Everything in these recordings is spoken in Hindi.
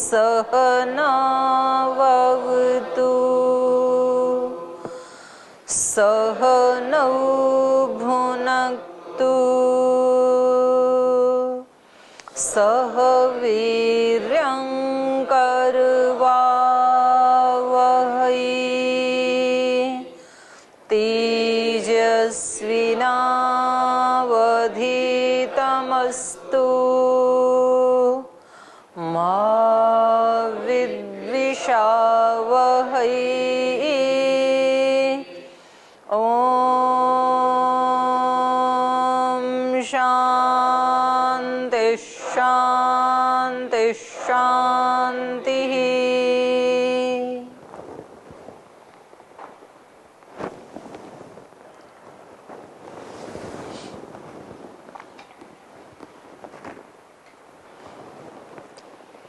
सहनावतु सहनौ भुनक्तु सह वीर्यं करवावहै तेजस्विनावधीतमस्तु मा विद्विषावहै। ॐ शान्ति शान्ति शान्तिः।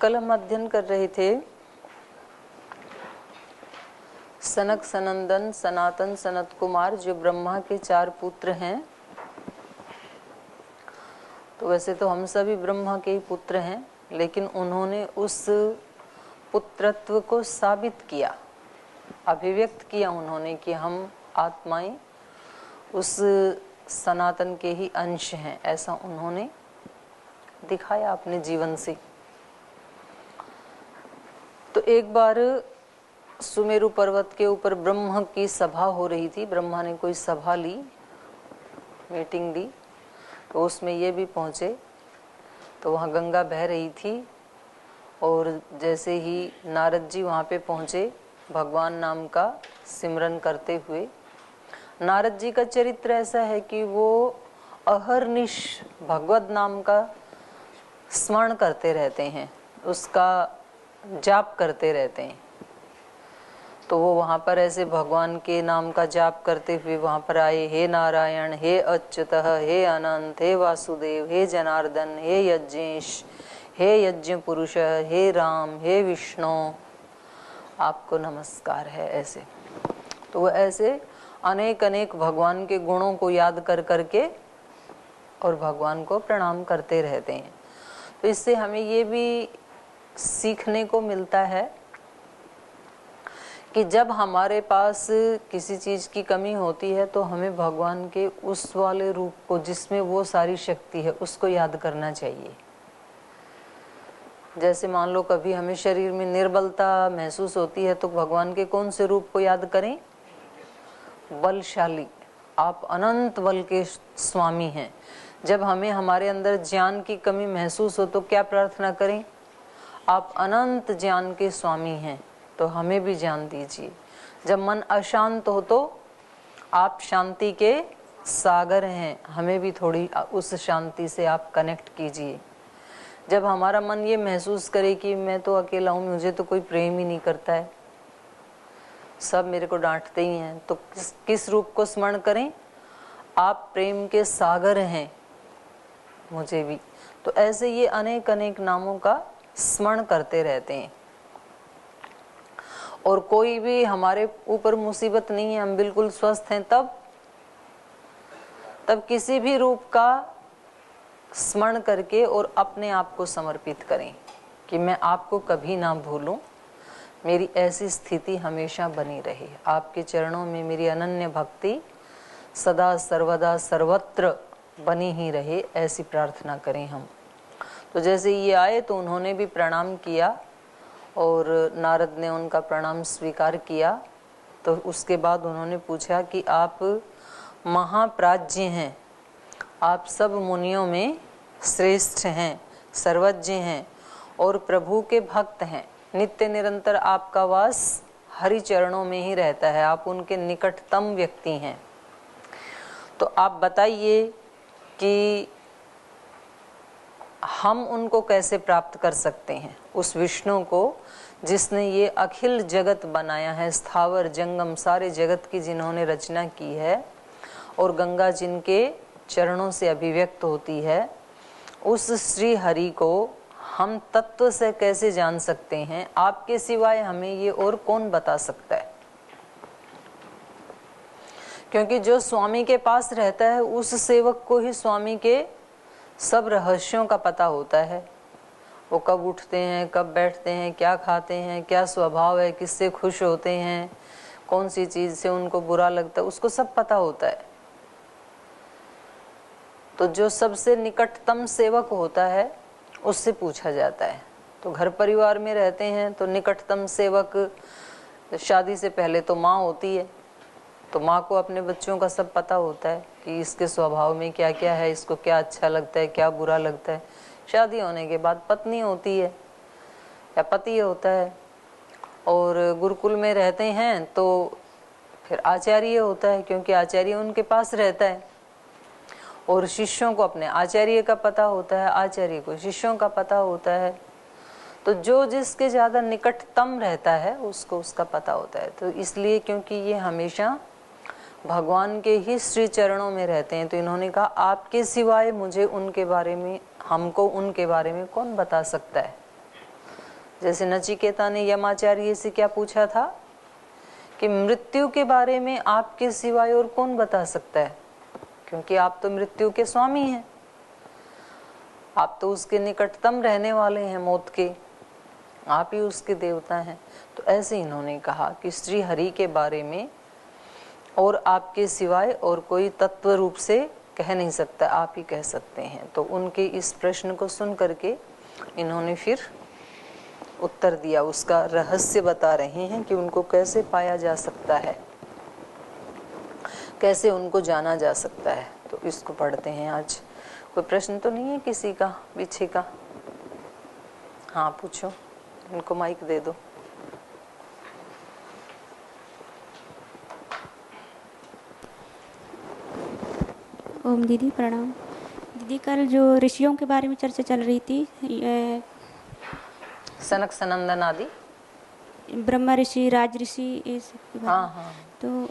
कल हम अध्ययन कर रहे थे सनक सनंदन सनातन सनत कुमार, जो ब्रह्मा के 4 पुत्र हैं। तो वैसे तो हम सभी ब्रह्मा के ही पुत्र हैं, लेकिन उन्होंने उस पुत्रत्व को साबित किया, अभिव्यक्त किया उन्होंने कि हम आत्माएं उस सनातन के ही अंश हैं। ऐसा उन्होंने दिखाया अपने जीवन से। तो एक बार सुमेरु पर्वत के ऊपर ब्रह्मा की सभा हो रही थी। ब्रह्मा ने कोई सभा ली, मीटिंग ली, तो उसमें ये भी पहुंचे। तो वहाँ गंगा बह रही थी और जैसे ही नारद जी वहाँ पे पहुँचे, भगवान नाम का सिमरन करते हुए। नारद जी का चरित्र ऐसा है कि वो अहर्निश भगवत नाम का स्मरण करते रहते हैं, उसका जाप करते रहते हैं। तो वो वहाँ पर ऐसे भगवान के नाम का जाप करते हुए वहाँ पर आए। हे नारायण, हे अच्युतः, हे अनंत, हे वासुदेव, हे जनार्दन, हे यज्ञेश, हे यज्ञ पुरुष, हे राम, हे विष्णु, आपको नमस्कार है। ऐसे तो वो ऐसे अनेक अनेक भगवान के गुणों को याद कर करके और भगवान को प्रणाम करते रहते हैं। तो इससे हमें ये भी सीखने को मिलता है कि जब हमारे पास किसी चीज की कमी होती है तो हमें भगवान के उस वाले रूप को, जिसमें वो सारी शक्ति है, उसको याद करना चाहिए। जैसे मान लो कभी हमें शरीर में निर्बलता महसूस होती है, तो भगवान के कौन से रूप को याद करें? बलशाली, आप अनंत बल के स्वामी हैं। जब हमें हमारे अंदर ज्ञान की कमी महसूस हो तो क्या प्रार्थना करें? आप अनंत ज्ञान के स्वामी हैं, तो हमें भी ज्ञान दीजिए। जब मन अशांत हो तो आप शांति के सागर हैं, हमें भी थोड़ी उस शांति से आप कनेक्ट कीजिए। जब हमारा मन ये महसूस करे कि मैं तो अकेला हूँ, मुझे तो कोई प्रेम ही नहीं करता है, सब मेरे को डांटते ही हैं, तो किस रूप को स्मरण करें? आप प्रेम के सागर हैं, मुझे भी। तो ऐसे ये अनेक अनेक नामों का स्मरण करते रहते हैं। और कोई भी हमारे ऊपर मुसीबत नहीं है, हम बिल्कुल स्वस्थ हैं, तब किसी भी रूप का स्मरण करके और अपने आप को समर्पित करें कि मैं आपको कभी ना भूलूं, मेरी ऐसी स्थिति हमेशा बनी रहे, आपके चरणों में मेरी अनन्य भक्ति सदा सर्वदा सर्वत्र बनी ही रहे, ऐसी प्रार्थना करें हम। तो जैसे ये आए तो उन्होंने भी प्रणाम किया और नारद ने उनका प्रणाम स्वीकार किया। तो उसके बाद उन्होंने पूछा कि आप महाप्राज्य हैं, आप सब मुनियों में श्रेष्ठ हैं, सर्वज्ञ हैं और प्रभु के भक्त हैं। नित्य निरंतर आपका वास हरि चरणों में ही रहता है, आप उनके निकटतम व्यक्ति हैं। तो आप बताइए कि हम उनको कैसे प्राप्त कर सकते हैं, उस विष्णु को जिसने ये अखिल जगत बनाया है, स्थावर जंगम सारे जगत की जिन्होंने रचना की है और गंगा जिनके चरणों से अभिव्यक्त होती है, उस श्री हरि को हम तत्व से कैसे जान सकते हैं? आपके सिवाय हमें ये और कौन बता सकता है? क्योंकि जो स्वामी के पास रहता है उस सेवक को ही स्वामी के सब रहस्यों का पता होता है। वो कब उठते हैं, कब बैठते हैं, क्या खाते हैं, क्या स्वभाव है, किससे खुश होते हैं, कौन सी चीज से उनको बुरा लगता है, उसको सब पता होता है। तो जो सबसे निकटतम सेवक होता है उससे पूछा जाता है। तो घर परिवार में रहते हैं तो निकटतम सेवक शादी से पहले तो माँ होती है। तो माँ को अपने बच्चों का सब पता होता है कि इसके स्वभाव में क्या क्या है, इसको क्या अच्छा लगता है, क्या बुरा लगता है। शादी होने के बाद पत्नी होती है या पति होता है। और गुरुकुल में रहते हैं तो फिर आचार्य होता है, क्योंकि आचार्य उनके पास रहता है। और शिष्यों को अपने आचार्य का पता होता है, आचार्य को शिष्यों का पता होता है। तो जो जिसके ज्यादा निकटतम रहता है उसको उसका पता होता है। तो इसलिए क्योंकि ये हमेशा भगवान के ही श्री चरणों में रहते हैं, तो इन्होंने कहा आपके सिवाय मुझे उनके बारे में, हमको उनके बारे में कौन बता सकता है। जैसे नचिकेता ने यमाचार्य से क्या पूछा था कि मृत्यु के बारे में आपके सिवाय और कौन बता सकता है, क्योंकि आप तो मृत्यु के स्वामी हैं, आप तो उसके निकटतम रहने वाले हैं, मौत के आप ही उसके देवता हैं। तो ऐसे इन्होंने कहा कि श्री हरि के बारे में और आपके सिवाय और कोई तत्व रूप से कह नहीं सकता, आप ही कह सकते हैं। तो उनके इस प्रश्न को सुन करके इन्होंने फिर उत्तर दिया, उसका रहस्य बता रहे हैं कि उनको कैसे पाया जा सकता है, कैसे उनको जाना जा सकता है। तो इसको पढ़ते हैं आज। कोई प्रश्न तो नहीं है किसी का पीछे का? हाँ पूछो, इनको माइक दे दो। ओम दीदी प्रणाम। दीदी कल जो ऋषियों के बारे में चर्चा चल रही थी, सनक सनंदन आदि, ब्रह्मा ऋषि, राज ऋषि, ये सब के बारे में। हाँ। तो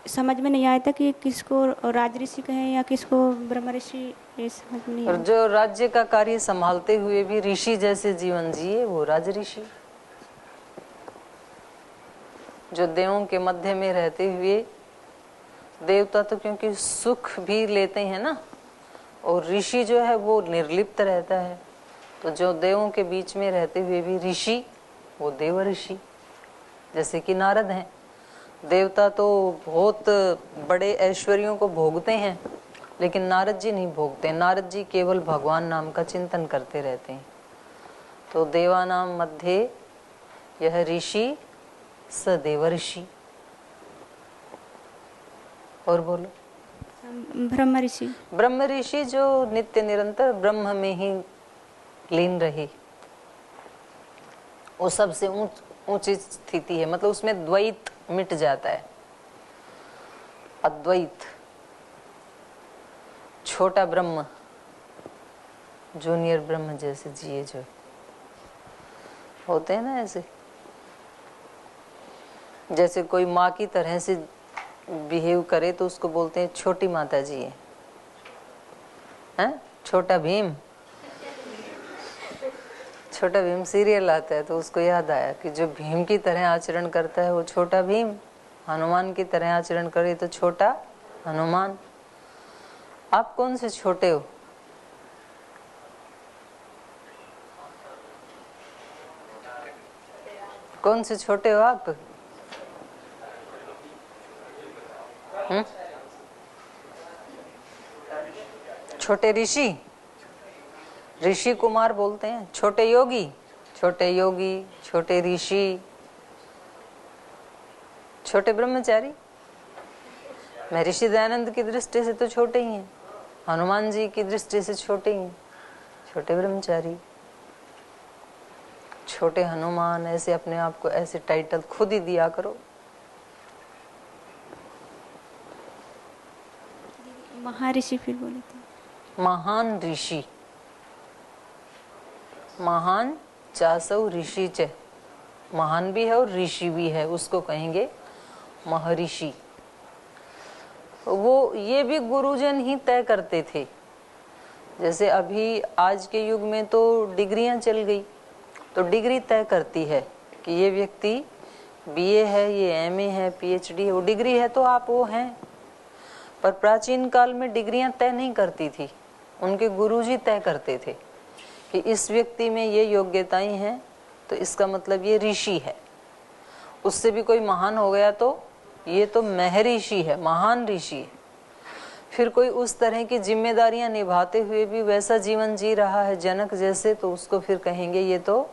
समझ में नहीं आया था कि किसको राज ऋषि कहें या किसको ब्रह्मा ऋषि, ये समझ में नहीं और आया। जो राज्य का कार्य संभालते हुए भी ऋषि जैसे जीवन जिए वो राज ऋषि। जो देवों के मध्य में रहते हुए, देवता तो क्योंकि सुख भी लेते हैं ना, और ऋषि जो है वो निर्लिप्त रहता है। तो जो देवों के बीच में रहते हुए भी ऋषि, वो देव ऋषि, जैसे कि नारद हैं। देवता तो बहुत बड़े ऐश्वर्यों को भोगते हैं, लेकिन नारद जी नहीं भोगते। नारद जी केवल भगवान नाम का चिंतन करते रहते हैं। तो देवानाम मध्य यह ऋषि स देव ऋषि। और बोलो। ब्रह्मा ऋषि, ब्रह्म ऋषि जो नित्य निरंतर ब्रह्म में ही लीन रहे, वो सबसे ऊंची स्थिति है। मतलब उसमें द्वैत मिट जाता है, अद्वैत। छोटा ब्रह्म, जूनियर ब्रह्म जैसे जिए जो होते हैं ना, ऐसे जैसे कोई माँ की तरह से बिहेव करे तो उसको बोलते हैं छोटी माता जी है, हैं? छोटा भीम, छोटा भीम सीरियल आता है तो उसको याद आया कि जो भीम की तरह आचरण करता है वो छोटा भीम, हनुमान की तरह आचरण करे तो छोटा हनुमान। आप कौन से छोटे हो? कौन से छोटे हो आप? छोटे ऋषि, ऋषि कुमार बोलते हैं। छोटे योगी, छोटे योगी, छोटे ऋषि, छोटे ब्रह्मचारी। मैं ऋषि दयानंद की दृष्टि से तो छोटे ही हैं, हनुमान जी की दृष्टि से छोटे ही हैं, छोटे ब्रह्मचारी, छोटे हनुमान। ऐसे अपने आप को ऐसे टाइटल खुद ही दिया करो। महर्षि फिर बोले थे। महान ऋषि, महान चासौ ऋषि च, महान भी है और ऋषि भी है, उसको कहेंगे महर्षि। वो ये भी गुरुजन ही तय करते थे। जैसे अभी आज के युग में तो डिग्रियां चल गई, तो डिग्री तय करती है कि ये व्यक्ति बीए है, ये एमए है, पीएचडी है। वो डिग्री है तो आप वो हैं। पर प्राचीन काल में डिग्रियां तय नहीं करती थी, उनके गुरुजी तय करते थे कि इस व्यक्ति में ये योग्यताएं हैं तो इसका मतलब ये ऋषि है। उससे भी कोई महान हो गया तो ये तो महर्षि है, महान ऋषि है। फिर कोई उस तरह की जिम्मेदारियां निभाते हुए भी वैसा जीवन जी रहा है जनक जैसे, तो उसको फिर कहेंगे ये तो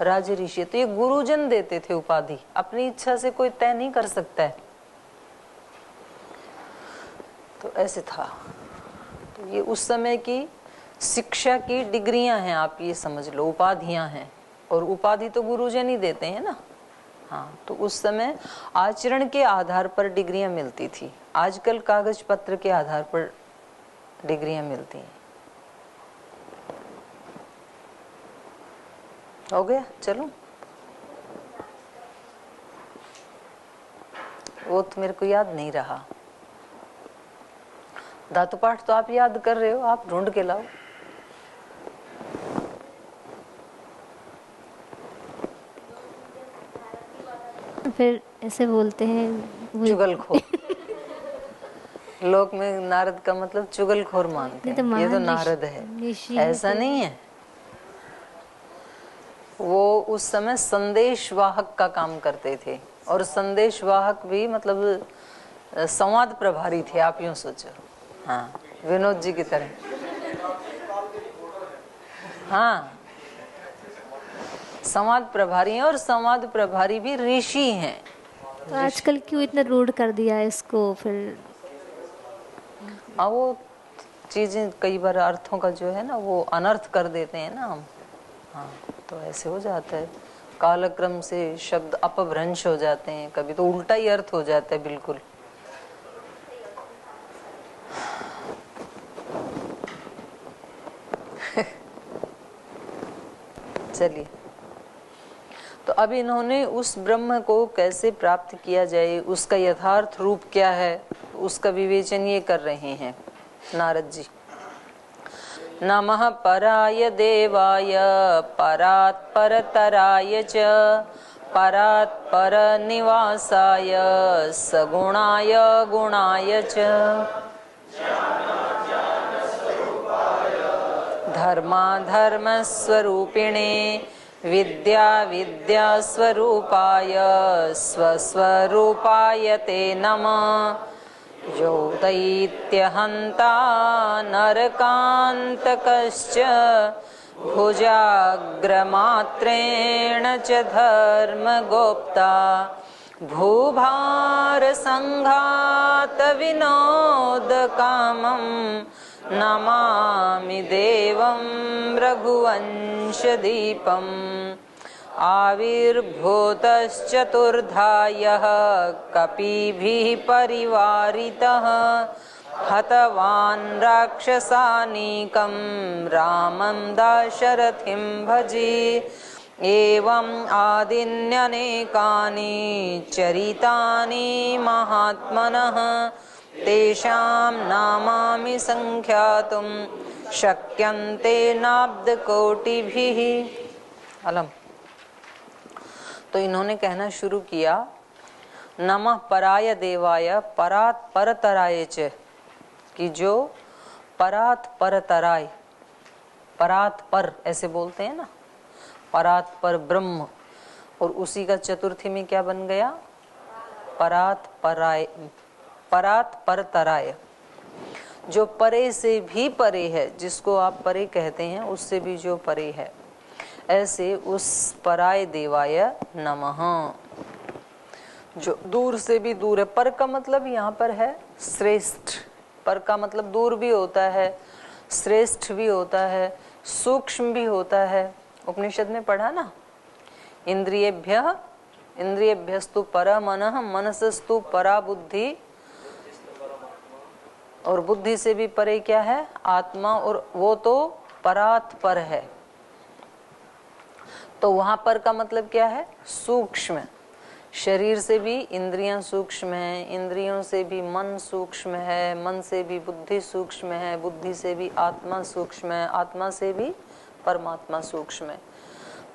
राज ऋषि। तो ये गुरुजन देते थे उपाधि, अपनी इच्छा से कोई तय नहीं कर सकता है। तो ऐसे था। तो ये उस समय की शिक्षा की डिग्रियां हैं, आप ये समझ लो, उपाधियां हैं। और उपाधि तो गुरुजन ही देते हैं ना। हाँ, तो उस समय आचरण के आधार पर डिग्रियां मिलती थी, आजकल कागज पत्र के आधार पर डिग्रियां मिलती हैं। हो गया, चलो। वो तो मेरे को याद नहीं रहा। धातु पाठ तो आप याद कर रहे हो, आप ढूंढ के लाओ। फिर ऐसे बोलते हैं चुगलखोर। लोक में नारद का मतलब चुगलखोर मानते हैं। ये तो नारद है, ऐसा नहीं है। वो उस समय संदेशवाहक का काम करते थे, और संदेशवाहक भी मतलब संवाद प्रभारी थे, आप यूं सोचो। हाँ, विनोद जी की तरह। हाँ, संवाद प्रभारी हैं, और संवाद प्रभारी भी ऋषि हैं। तो आजकल क्यों इतना रूढ़ कर दिया है इसको फिर? हाँ, वो चीजें कई बार अर्थों का जो है ना वो अनर्थ कर देते हैं ना हम। हाँ, तो ऐसे हो जाता है, कालक्रम से शब्द अपभ्रंश हो जाते हैं, कभी तो उल्टा ही अर्थ हो जाता है बिल्कुल। चलिए, तो अब इन्होंने उस ब्रह्म को कैसे प्राप्त किया जाए, उसका यथार्थ रूप क्या है, उसका विवेचन ये कर रहे हैं नारद जी। नमः पराय देवाय परात् परतराय च परात् पर निवासाय सगुणाय गुणाय च धर्माधर्म स्वरूपिणे विद्या विद्या स्वरूपाय स्वस्वरूपाय ते नमः। यो दैत्यहन्ता नरकान्तकश्च भुजाग्रमात्रेण च धर्मगोप्ता भूभारसङ्घात विनोदकामं नमामि देवं रघुवंशदीपम्। आविर्भूतश्चतुर्धायः कपिभिः परिवारितः हतवान् राक्षसानीकं रामं दाशरथिं भजे। एवम् आदिन्यनेकानि चरितानि महात्मनः तेषां नामानि संख्यातुं शक्यन्ते नाब्दकोटिभिः। अलम। तो इन्होंने कहना शुरू किया, नमः पराय देवाय परात् परतराय च, कि जो परात् परतराय, परात् पर ऐसे बोलते हैं ना, परात् पर ब्रह्म, और उसी का चतुर्थी में क्या बन गया, परात् पराय, परात् परतराय, जो परे से भी परे है, जिसको आप परे कहते हैं उससे भी जो परे है, ऐसे उस पराय देवाय नमः, जो दूर से भी दूर है। पर का मतलब यहाँ पर है श्रेष्ठ, पर का मतलब दूर भी होता है, श्रेष्ठ भी होता है, सूक्ष्म भी होता है। उपनिषद में पढ़ा ना, इंद्रियेभ्यः इंद्रियेभ्यस्तु पर मनः मनसस्तु परा बुद्धि, और बुद्धि से भी परे क्या है, आत्मा, और वो तो परात् पर है। तो वहां पर का मतलब क्या है, सूक्ष्म। शरीर से भी इंद्रियां सूक्ष्म है, इंद्रियों से भी मन सूक्ष्म है, मन से भी बुद्धि सूक्ष्म है, बुद्धि से भी आत्मा सूक्ष्म है, आत्मा से भी परमात्मा सूक्ष्म है।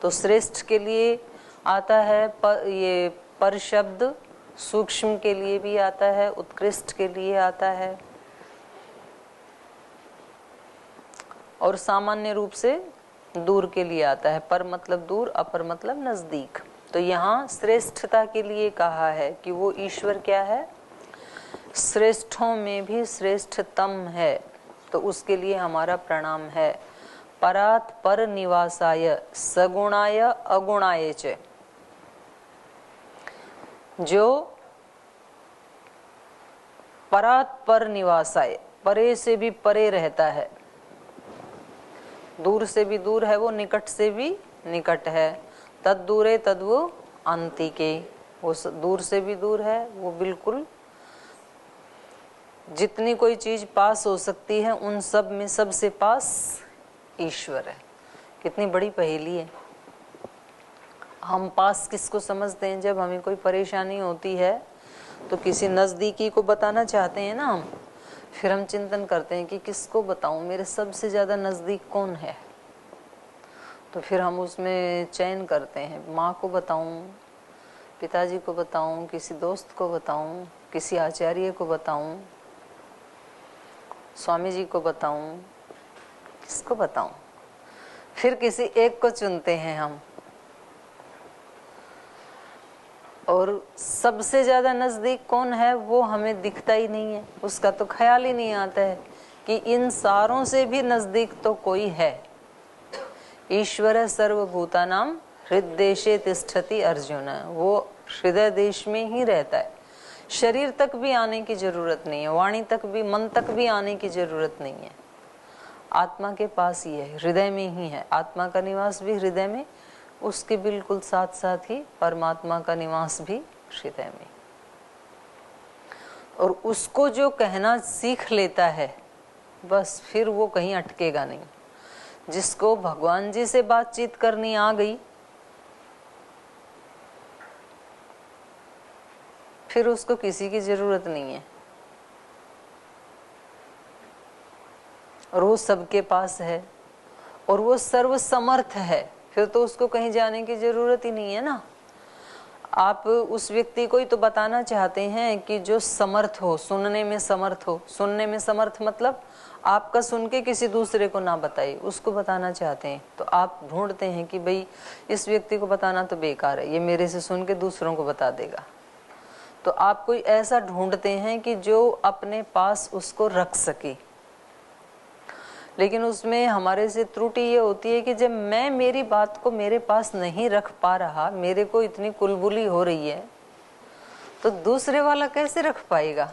तो श्रेष्ठ के लिए आता है ये पर शब्द, सूक्ष्म के लिए भी आता है, उत्कृष्ट के लिए आता है, और सामान्य रूप से दूर के लिए आता है। पर मतलब दूर, अपर मतलब नजदीक। तो यहाँ श्रेष्ठता के लिए कहा है कि वो ईश्वर क्या है, श्रेष्ठों में भी श्रेष्ठतम है। तो उसके लिए हमारा प्रणाम है। परात् पर निवासाय सगुणाय अगुणाय च, जो परात् पर निवासाय, परे से भी परे रहता है, दूर से भी दूर है वो, निकट से भी निकट है। तद दूरे तद वो अंतिके, वो दूर से भी दूर है, वो बिल्कुल जितनी कोई चीज पास हो सकती है उन सब में सबसे पास ईश्वर है। कितनी बड़ी पहेली है। हम पास किसको समझते हैं? जब हमें कोई परेशानी होती है तो किसी नजदीकी को बताना चाहते हैं ना हम, फिर हम चिंतन करते हैं कि किसको बताऊं, मेरे सबसे ज्यादा नजदीक कौन है। तो फिर हम उसमें चयन करते हैं, माँ को बताऊं, पिताजी को बताऊं, किसी दोस्त को बताऊं, किसी आचार्य को बताऊं, स्वामी जी को बताऊं, किसको बताऊं। फिर किसी एक को चुनते हैं हम, और सबसे ज्यादा नजदीक कौन है वो हमें दिखता ही नहीं है, उसका तो ख्याल ही नहीं आता है कि इन सारों से भी नजदीक तो कोई है। ईश्वर सर्वभूतानां हृदयेशे तिष्ठति अर्जुन, वो हृदय देश में ही रहता है। शरीर तक भी आने की जरूरत नहीं है, वाणी तक भी, मन तक भी आने की जरूरत नहीं है। आत्मा के पास ही है, हृदय में ही है। आत्मा का निवास भी हृदय में, उसके बिल्कुल साथ साथ ही परमात्मा का निवास भी हृदय में। और उसको जो कहना सीख लेता है, बस फिर वो कहीं अटकेगा नहीं। जिसको भगवान जी से बातचीत करनी आ गई, फिर उसको किसी की जरूरत नहीं है, और वो सबके पास है, और वो सर्वसमर्थ है। फिर तो उसको कहीं जाने की जरूरत ही नहीं है ना। आप उस व्यक्ति को ही तो बताना चाहते हैं कि जो समर्थ हो, सुनने में समर्थ हो। सुनने में समर्थ मतलब आपका सुन के किसी दूसरे को ना बताइए, उसको बताना चाहते हैं। तो आप ढूंढते हैं कि भाई इस व्यक्ति को बताना तो बेकार है, ये मेरे से सुन के दूसरों को बता देगा। तो आप कोई ऐसा ढूंढते हैं कि जो अपने पास उसको रख सके। लेकिन उसमें हमारे से त्रुटि ये होती है कि जब मैं मेरी बात को मेरे पास नहीं रख पा रहा, मेरे को इतनी कुलबुली हो रही है, तो दूसरे वाला कैसे रख पाएगा?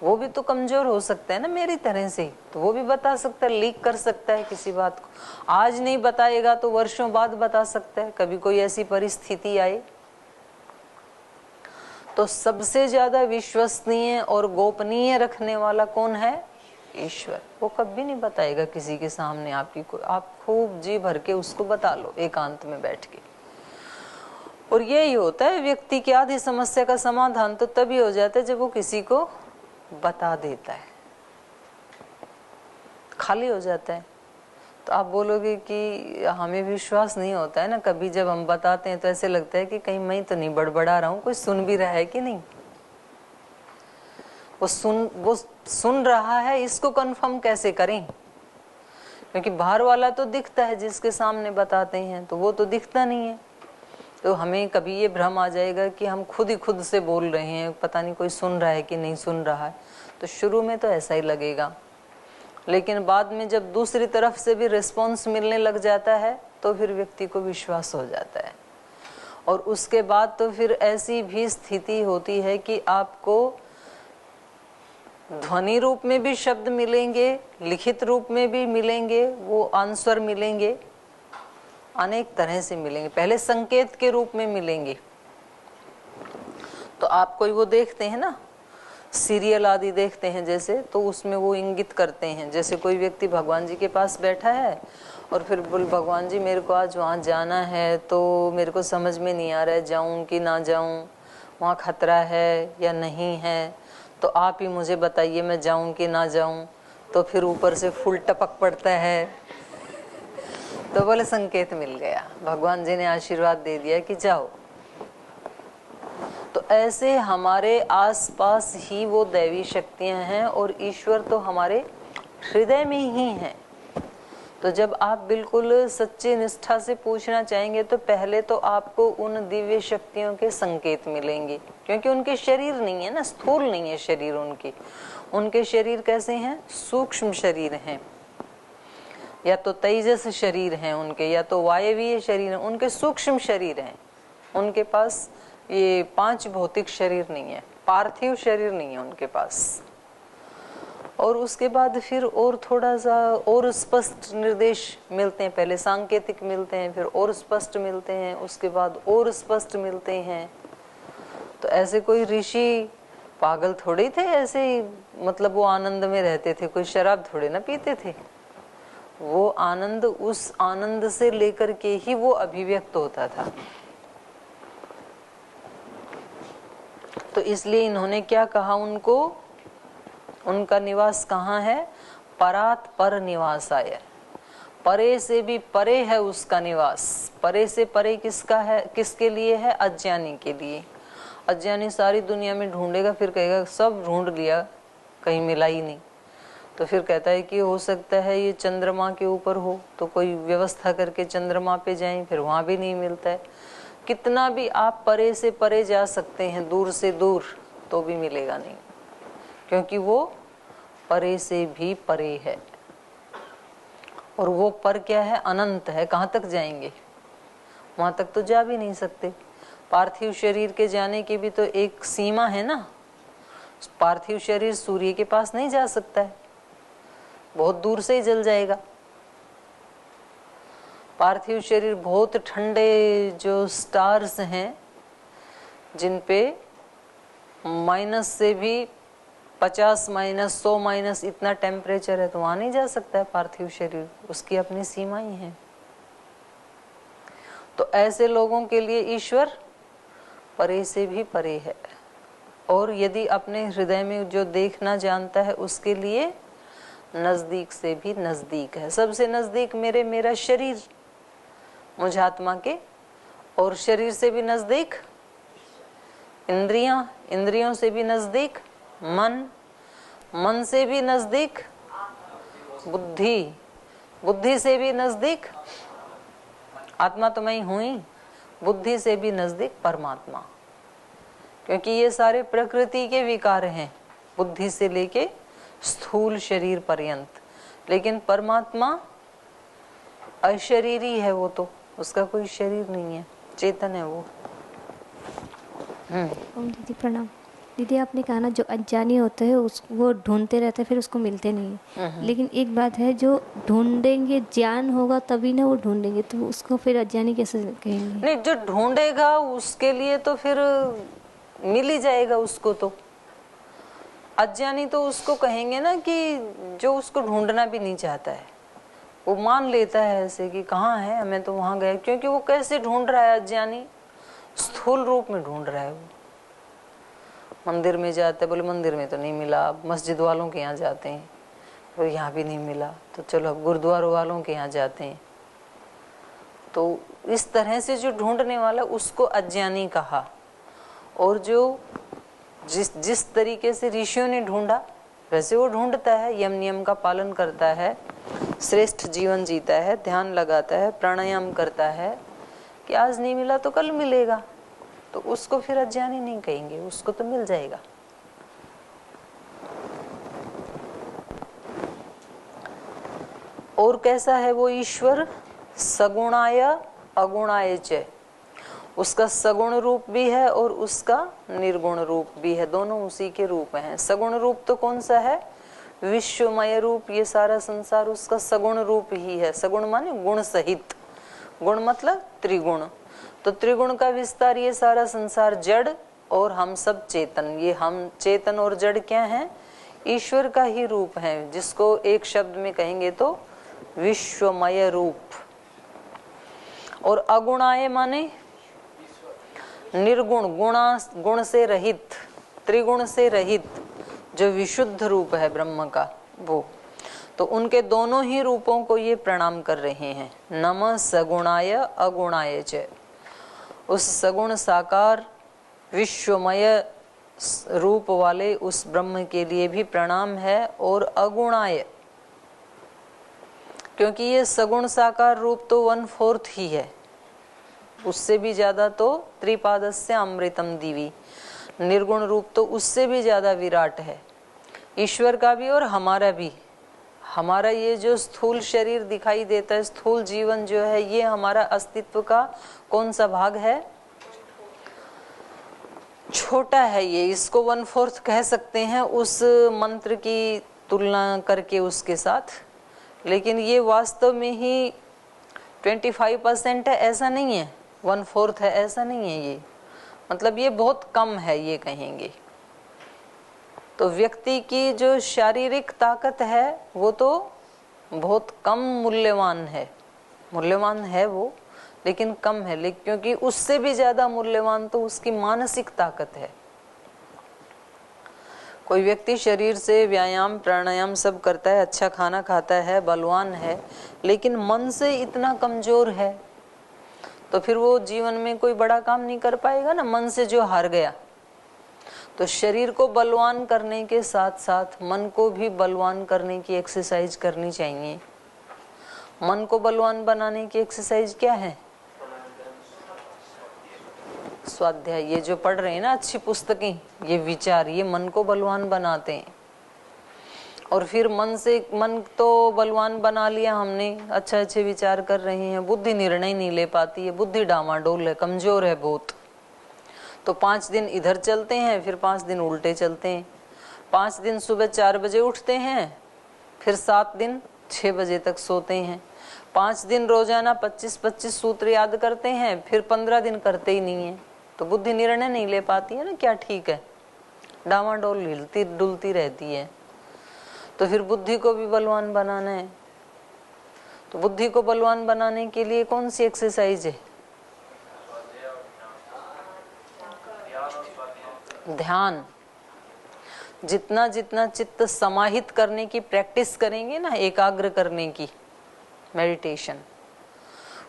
वो भी तो कमजोर हो सकता है ना मेरी तरह से, तो वो भी बता सकता है, लीक कर सकता है किसी बात को। आज नहीं बताएगा तो वर्षों बाद बता सकता है, कभी कोई ऐसी परिस्थिति आए। तो सबसे ज्यादा विश्वसनीय और गोपनीय रखने वाला कौन है? ईश्वर। वो कभी नहीं बताएगा किसी के सामने आपकी को, आप खूब जी भर के उसको बता लो एकांत में बैठ के। और यही होता है, व्यक्ति की आधी समस्या का समाधान तो तभी हो जाता है जब वो किसी को बता देता है, खाली हो जाता है। तो आप बोलोगे कि हमें विश्वास नहीं होता है ना, कभी जब हम बताते हैं तो ऐसे लगता है कि कहीं मैं तो नहीं बड़बड़ा रहा हूँ, कोई सुन भी रहा है कि नहीं। वो सुन रहा है, इसको कंफर्म कैसे करें? क्योंकि बाहर वाला तो दिखता है, जिसके सामने बताते हैं तो वो तो दिखता नहीं है। तो हमें कभी ये भ्रम आ जाएगा कि हम खुद ही खुद से बोल रहे हैं, पता नहीं कोई सुन रहा है कि नहीं सुन रहा है। तो शुरू में तो ऐसा ही लगेगा, लेकिन बाद में जब दूसरी तरफ से भी रिस्पॉन्स मिलने लग जाता है तो फिर व्यक्ति को विश्वास हो जाता है। और उसके बाद तो फिर ऐसी भी स्थिति होती है कि आपको ध्वनि रूप में भी शब्द मिलेंगे, लिखित रूप में भी मिलेंगे, वो आंसर मिलेंगे, अनेक तरह से मिलेंगे। पहले संकेत के रूप में मिलेंगे। तो आप कोई वो देखते हैं ना, सीरियल आदि देखते हैं जैसे, तो उसमें वो इंगित करते हैं। जैसे कोई व्यक्ति भगवान जी के पास बैठा है और फिर बोल, भगवान जी मेरे को आज वहाँ जाना है, तो मेरे को समझ में नहीं आ रहा है जाऊँ कि ना जाऊँ, वहाँ खतरा है या नहीं है, तो आप ही मुझे बताइए मैं जाऊं कि ना जाऊं। तो फिर ऊपर से फूल टपक पड़ता है, तो बोले संकेत मिल गया, भगवान जी ने आशीर्वाद दे दिया कि जाओ। तो ऐसे हमारे आसपास ही वो दैवी शक्तियां हैं, और ईश्वर तो हमारे हृदय में ही हैं। तो जब आप बिल्कुल सच्ची निष्ठा से पूछना चाहेंगे तो पहले तो आपको उन दिव्य शक्तियों के संकेत मिलेंगे, क्योंकि उनके शरीर नहीं है ना, स्थूल नहीं है शरीर उनके शरीर कैसे हैं? सूक्ष्म शरीर हैं, या तो तेजस शरीर हैं उनके, या तो वायवीय शरीर हैं, उनके सूक्ष्म शरीर हैं। उनके पास ये 5 भौतिक शरीर नहीं है, पार्थिव शरीर नहीं है उनके पास। और उसके बाद फिर और थोड़ा सा और स्पष्ट निर्देश मिलते हैं, पहले सांकेतिक मिलते हैं, फिर और स्पष्ट मिलते हैं, उसके बाद और स्पष्ट मिलते हैं। तो ऐसे कोई ऋषि पागल थोड़े थे, ऐसे ही मतलब वो आनंद में रहते थे, कोई शराब थोड़े ना पीते थे। वो आनंद उस आनंद से लेकर के ही वो अभिव्यक्त होता था। तो इसलिए इन्होंने क्या कहा उनको, उनका निवास कहाँ है? परात पर निवासाय, परे से भी परे है उसका निवास। परे से परे किसका है, किसके लिए है? अज्ञानी के लिए। अज्ञानी सारी दुनिया में ढूंढेगा, फिर कहेगा सब ढूंढ लिया, कहीं मिला ही नहीं। तो फिर कहता है कि हो सकता है ये चंद्रमा के ऊपर हो, तो कोई व्यवस्था करके चंद्रमा पे जाएं, फिर वहां भी नहीं मिलता है। कितना भी आप परे से परे जा सकते हैं, दूर से दूर, तो भी मिलेगा नहीं, क्योंकि वो परे से भी परे है। और वो पर क्या है? अनंत है। कहाँ तक जाएंगे? वहां तक तो जा भी नहीं सकते। पार्थिव शरीर के जाने की भी तो एक सीमा है ना। पार्थिव शरीर सूर्य के पास नहीं जा सकता है, बहुत दूर से ही जल जाएगा। पार्थिव शरीर बहुत ठंडे जो स्टार्स हैं, जिन पे माइनस से भी 50 माइनस 100 माइनस इतना टेम्परेचर है, तो वहां नहीं जा सकता है पार्थिव शरीर, उसकी अपनी सीमाएं हैं। तो ऐसे लोगों के लिए ईश्वर परे से भी परे है। और यदि अपने हृदय में जो देखना जानता है, उसके लिए नजदीक से भी नजदीक है। सबसे नजदीक मेरा शरीर, मुझ आत्मा के, और शरीर से भी नजदीक इंद्रियां, इंद्रियों से भी नजदीक मन, मन से भी नजदीक बुद्धि, बुद्धि से भी नजदीक आत्मा तो मैं ही हूं ही, बुद्धि से भी नजदीक परमात्मा। क्योंकि ये सारे प्रकृति के विकार हैं, बुद्धि से लेके स्थूल शरीर पर्यंत। लेकिन परमात्मा अशरीरी है, वो तो उसका कोई शरीर नहीं है, चेतन है वो। ओम दीदी प्रणाम। दीदी आपने कहा ना, जो अज्ञानी होते हैं वो ढूंढते रहते हैं, फिर उसको मिलते नहीं है। लेकिन एक बात है, जो ढूंढेंगे, ज्ञान होगा तभी ना वो ढूंढेंगे, तो उसको फिर अज्ञानी कैसे कहेंगे? नहीं, जो ढूंढेगा उसके लिए तो फिर मिल ही जाएगा उसको। तो अज्ञानी तो उसको कहेंगे ना कि जो उसको ढूंढना भी नहीं चाहता है, वो मान लेता है ऐसे कि कहाँ है, मैं तो वहां गया। क्योंकि वो कैसे ढूंढ रहा है? अज्ञानी स्थूल रूप में ढूंढ रहा है। वो मंदिर में जाते, बोले मंदिर में तो नहीं मिला, मस्जिद वालों के यहाँ जाते हैं, तो यहाँ भी नहीं मिला, तो चलो अब गुरुद्वारों वालों के यहाँ जाते हैं। तो इस तरह से जो ढूंढने वाला, उसको अज्ञानी कहा। और जो जिस तरीके से ऋषियों ने ढूंढा, वैसे वो ढूंढता है, यम नियम का पालन करता है, श्रेष्ठ जीवन जीता है, ध्यान लगाता है, प्राणायाम करता है, कि आज नहीं मिला तो कल मिलेगा। तो उसको फिर अज्ञानी नहीं कहेंगे, उसको तो मिल जाएगा। और कैसा है वो ईश्वर? सगुणाय अगुणाय च, उसका सगुण रूप भी है और उसका निर्गुण रूप भी है, दोनों उसी के रूप हैं। सगुण रूप तो कौन सा है? विश्वमय रूप। ये सारा संसार उसका सगुण रूप ही है। सगुण माने गुण सहित, गुण मतलब त्रिगुण। तो त्रिगुण का विस्तार, ये सारा संसार जड़ और हम सब चेतन। ये हम चेतन और जड़ क्या है? ईश्वर का ही रूप है, जिसको एक शब्द में कहेंगे तो विश्वमय रूप। और अगुणाय माने निर्गुण, गुण से रहित, त्रिगुण से रहित, जो विशुद्ध रूप है ब्रह्म का, वो। तो उनके दोनों ही रूपों को ये प्रणाम कर रहे हैं। नमः सगुणाय अगुणाय च। उस सगुण साकार विश्वमय रूप वाले उस ब्रह्म के लिए भी प्रणाम है। और अगुणाय, क्योंकि ये सगुण साकार रूप तो 1/4 ही है, उससे भी ज्यादा तो त्रिपादस्य अमृतम दिवी, निर्गुण रूप तो उससे भी ज्यादा विराट है, ईश्वर का भी और हमारा भी। हमारा ये जो स्थूल शरीर दिखाई देता है, स्थूल जीवन जो है, ये हमारा अस्तित्व का कौन सा भाग है? छोटा है ये, इसको 1/4 कह सकते हैं उस मंत्र की तुलना करके उसके साथ, लेकिन ये वास्तव में ही 25% है, ऐसा नहीं है, 1/4 है ऐसा नहीं है, ये मतलब ये बहुत कम है ये कहेंगे। तो व्यक्ति की जो शारीरिक ताकत है वो तो बहुत कम मूल्यवान है वो, लेकिन कम है, लेकिन क्योंकि उससे भी ज्यादा मूल्यवान तो उसकी मानसिक ताकत है। कोई व्यक्ति शरीर से व्यायाम प्राणायाम सब करता है, अच्छा खाना खाता है, बलवान है, लेकिन मन से इतना कमजोर है, तो फिर वो जीवन में कोई बड़ा काम नहीं कर पाएगा ना, मन से जो हार गया। तो शरीर को बलवान करने के साथ साथ मन को भी बलवान करने की एक्सरसाइज करनी चाहिए। मन को बलवान बनाने की एक्सरसाइज क्या है? स्वाध्याय। ये जो पढ़ रहे हैं ना अच्छी पुस्तकें, ये विचार, ये मन को बलवान बनाते हैं। और फिर मन तो बलवान बना लिया हमने, अच्छे विचार कर रहे हैं, बुद्धि निर्णय नहीं ले पाती है, बुद्धि डामाडोल है, कमजोर है बहुत। तो 5 दिन इधर चलते हैं, फिर 5 दिन उल्टे चलते हैं। 5 दिन सुबह 4 बजे उठते हैं, फिर 7 दिन 6 बजे तक सोते हैं। 5 दिन रोजाना 25-25 सूत्र याद करते हैं, फिर 15 दिन करते ही नहीं है। तो बुद्धि निर्णय नहीं ले पाती है ना, क्या ठीक है, डामाडोल हिलती डुलती रहती है। तो फिर बुद्धि को भी बलवान बनाना है। तो बुद्धि को बलवान बनाने के लिए कौन सी एक्सरसाइज है? ध्यान। जितना जितना चित्त समाहित करने की प्रैक्टिस करेंगे ना, एकाग्र करने की मेडिटेशन,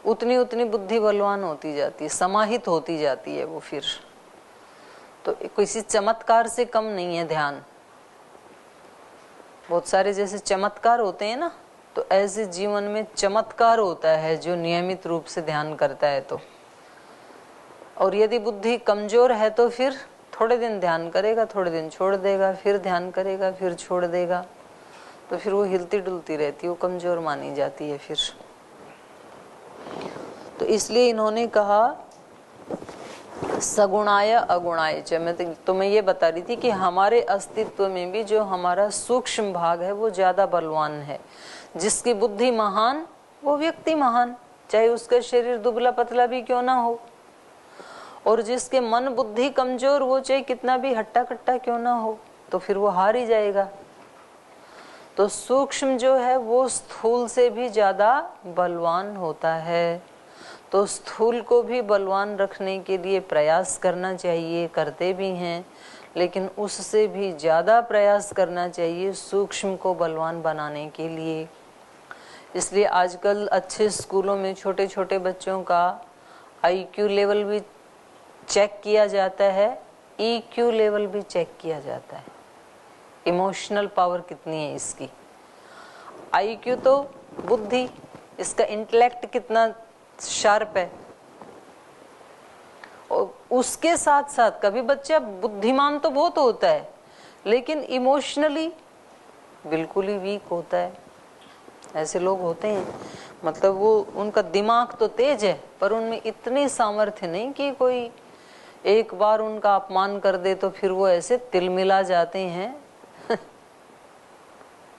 उतनी उतनी बुद्धि बलवान होती जाती है, समाहित होती जाती है वो। फिर तो किसी चमत्कार से कम नहीं है ध्यान। बहुत सारे जैसे चमत्कार होते हैं ना, तो ऐसे जीवन में चमत्कार होता है जो नियमित रूप से ध्यान करता है तो। और यदि बुद्धि कमजोर है तो फिर थोड़े दिन ध्यान करेगा, थोड़े दिन छोड़ देगा, फिर ध्यान करेगा, फिर छोड़ देगा, तो फिर वो हिलती डुलती रहती है, वो कमजोर मानी जाती है फिर। तो इसलिए इन्होंने कहा सगुणाय अगुणाय च। मैं तुम्हें ये बता रही थी कि हमारे अस्तित्व में भी जो हमारा सूक्ष्म भाग है वो ज्यादा बलवान है। जिसकी बुद्धि महान वो व्यक्ति महान, चाहे उसका शरीर दुबला पतला भी क्यों ना हो। और जिसके मन बुद्धि कमजोर, वो चाहे कितना भी हट्टा कट्टा क्यों ना हो, तो फिर वो हार ही जाएगा। तो सूक्ष्म जो है वो स्थूल से भी ज्यादा बलवान होता है। तो स्थूल को भी बलवान रखने के लिए प्रयास करना चाहिए, करते भी हैं, लेकिन उससे भी ज्यादा प्रयास करना चाहिए सूक्ष्म को बलवान बनाने के लिए। इसलिए आजकल अच्छे स्कूलों में छोटे छोटे बच्चों का IQ लेवल भी चेक किया जाता है, EQ लेवल भी चेक किया जाता है, इमोशनल पावर कितनी है इसकी। IQ तो बुद्धि, इसका इंटेलेक्ट कितना शार्प है। और उसके साथ साथ कभी बच्चा बुद्धिमान तो बहुत होता है, लेकिन इमोशनली बिल्कुल ही वीक होता है। ऐसे लोग होते हैं, मतलब वो उनका दिमाग तो तेज है, पर उनमें इतनी सामर्थ्य नहीं कि कोई एक बार उनका अपमान कर दे तो फिर वो ऐसे तिलमिला जाते हैं